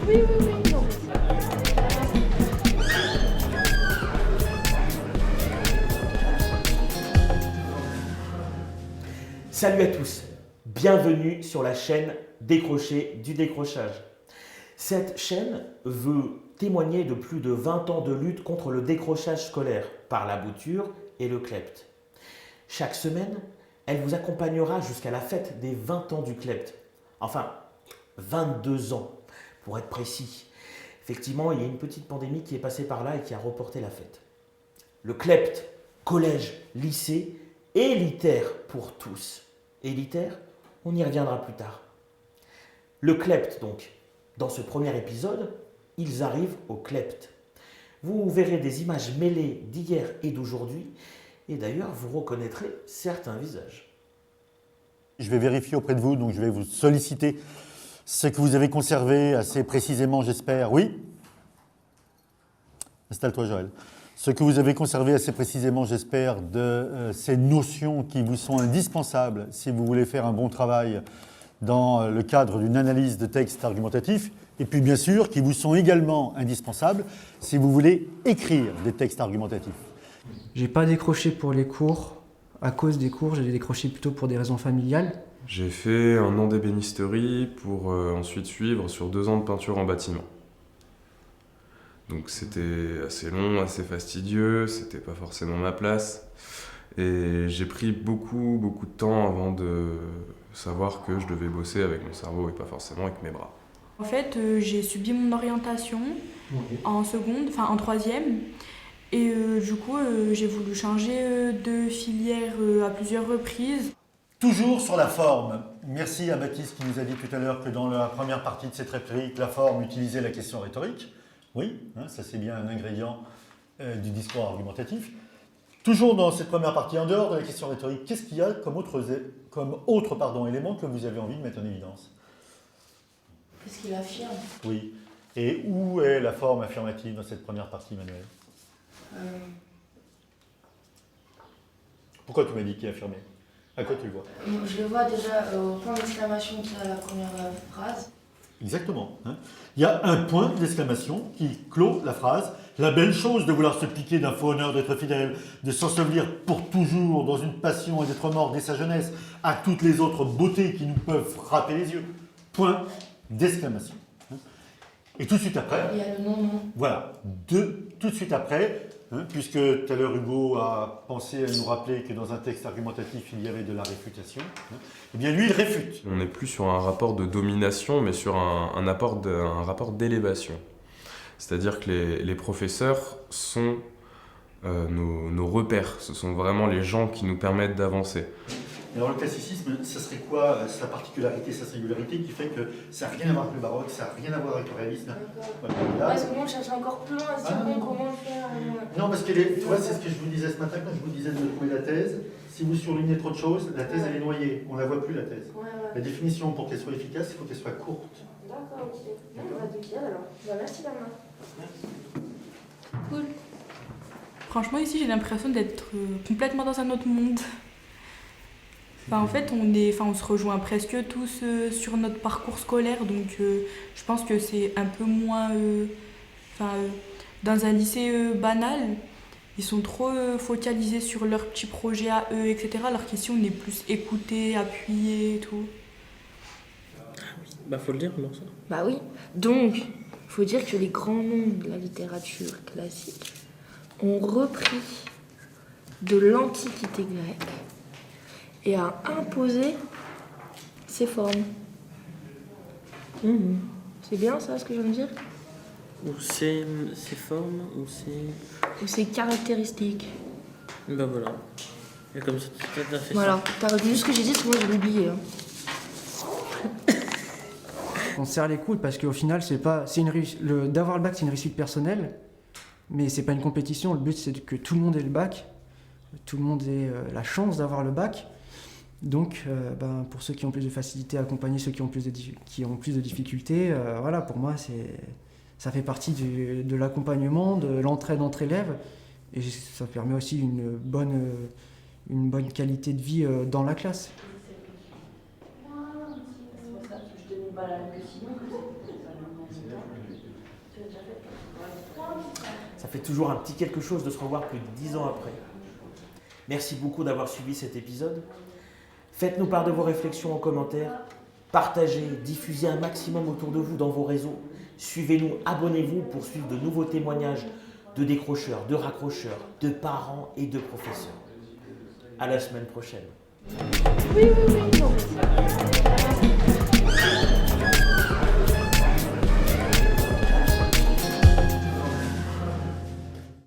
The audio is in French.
Oui, oui, oui. Non. Salut à tous, bienvenue sur la chaîne Décrocher du décrochage. Cette chaîne veut témoigner de plus de 20 ans de lutte contre le décrochage scolaire par la bouture et le clept. Chaque semaine, elle vous accompagnera jusqu'à la fête des 20 ans du clept. Enfin, 22 ans pour être précis. Effectivement, il y a une petite pandémie qui est passée par là et qui a reporté la fête. Le clept, collège, lycée, élitaire pour tous. Élitaire, on y reviendra plus tard. Le clept donc. Dans ce premier épisode, ils arrivent au clept. Vous verrez des images mêlées d'hier et d'aujourd'hui, et d'ailleurs vous reconnaîtrez certains visages. Je vais vérifier auprès de vous, donc je vais vous solliciter ce que vous avez conservé assez précisément, j'espère. Oui ? Installe-toi, Joël. Ce que vous avez conservé assez précisément, j'espère, de ces notions qui vous sont indispensables si vous voulez faire un bon travail dans le cadre d'une analyse de texte argumentatif, et puis bien sûr qui vous sont également indispensables si vous voulez écrire des textes argumentatifs. J'ai pas décroché pour les cours, à cause des cours, j'ai décroché plutôt pour des raisons familiales. J'ai fait un an d'ébénisterie pour ensuite suivre sur 2 ans de peinture en bâtiment. Donc c'était assez long, assez fastidieux, c'était pas forcément ma place. Et j'ai pris beaucoup de temps avant de savoir que je devais bosser avec mon cerveau et pas forcément avec mes bras. En fait, j'ai subi mon orientation en seconde, enfin en troisième. Et du coup, j'ai voulu changer de filière à plusieurs reprises. Toujours sur la forme. Merci à Baptiste qui nous a dit tout à l'heure que dans la première partie de cette réplique, la forme utilisait la question rhétorique. Oui, ça c'est bien un ingrédient du discours argumentatif. Toujours dans cette première partie, en dehors de la question rhétorique, qu'est-ce qu'il y a comme autre élément que vous avez envie de mettre en évidence? Qu'est-ce qu'il affirme? Oui. Et où est la forme affirmative dans cette première partie, Manuel? Pourquoi tu m'as dit qu'il affirmait? À quoi tu le vois? Je le vois déjà au point d'exclamation qu'il y a à la première phrase. Exactement. Il y a un point d'exclamation qui clôt la phrase. La belle chose de vouloir se piquer d'un faux honneur d'être fidèle, de s'ensevelir pour toujours dans une passion et d'être mort dès sa jeunesse, à toutes les autres beautés qui nous peuvent frapper les yeux. Point d'exclamation. Et tout de suite après, Il y a le non. voilà, tout de suite après, puisque tout à l'heure Hugo a pensé à nous rappeler que dans un texte argumentatif il y avait de la réfutation, eh bien lui il réfute. On n'est plus sur un rapport de domination, mais sur un rapport d'élévation. C'est-à-dire que les professeurs sont nos repères, ce sont vraiment les gens qui nous permettent d'avancer. Alors le classicisme, ça serait quoi sa particularité, sa singularité qui fait que ça n'a rien à voir avec le baroque, ça n'a rien à voir avec le réalisme? D'accord. Voilà. Parce que moi, on cherche encore plus loin à se dire comment le faire. Non, parce que tu vois, c'est ce que je vous disais ce matin quand je vous disais de trouver la thèse. Si vous surlignez trop de choses, la thèse elle est noyée, on ne la voit plus la thèse. Ouais. La définition pour qu'elle soit efficace, il faut qu'elle soit courte. D'accord, ok. Bon, on va nickel alors. Merci Bernard. Cool. Franchement, ici, j'ai l'impression d'être complètement dans un autre monde. Enfin, en fait, on se rejoint presque tous sur notre parcours scolaire, donc je pense que c'est un peu moins... dans un lycée banal, ils sont trop focalisés sur leurs petits projets à eux, etc. Alors qu'ici, on est plus écoutés, appuyés et tout. Bah faut le dire, non ça. Bah oui. Donc, il faut dire que les grands noms de la littérature classique ont repris de l'Antiquité grecque et a imposé ces formes. C'est bien ça ce que je viens de dire? Ou c'est formes, ou c'est... Ou ces caractéristiques. Bah voilà. Et comme ça, t'as fait Voilà, t'as retenu ce que j'ai dit, parce que moi j'ai oublié. On se serre les coudes parce qu'au final, d'avoir le bac, c'est une réussite personnelle, mais c'est pas une compétition. Le but, c'est que tout le monde ait le bac, tout le monde ait la chance d'avoir le bac. Donc, pour ceux qui ont plus de facilité à accompagner ceux qui ont plus de difficultés, voilà, pour moi, ça fait partie de l'accompagnement, de l'entraide entre élèves, et ça permet aussi une bonne qualité de vie dans la classe. Ça fait toujours un petit quelque chose de se revoir plus de 10 ans après. Merci beaucoup d'avoir suivi cet épisode. Faites-nous part de vos réflexions en commentaire. Partagez, diffusez un maximum autour de vous dans vos réseaux. Suivez-nous, abonnez-vous pour suivre de nouveaux témoignages de décrocheurs, de raccrocheurs, de parents et de professeurs. À la semaine prochaine. Oui, oui, oui.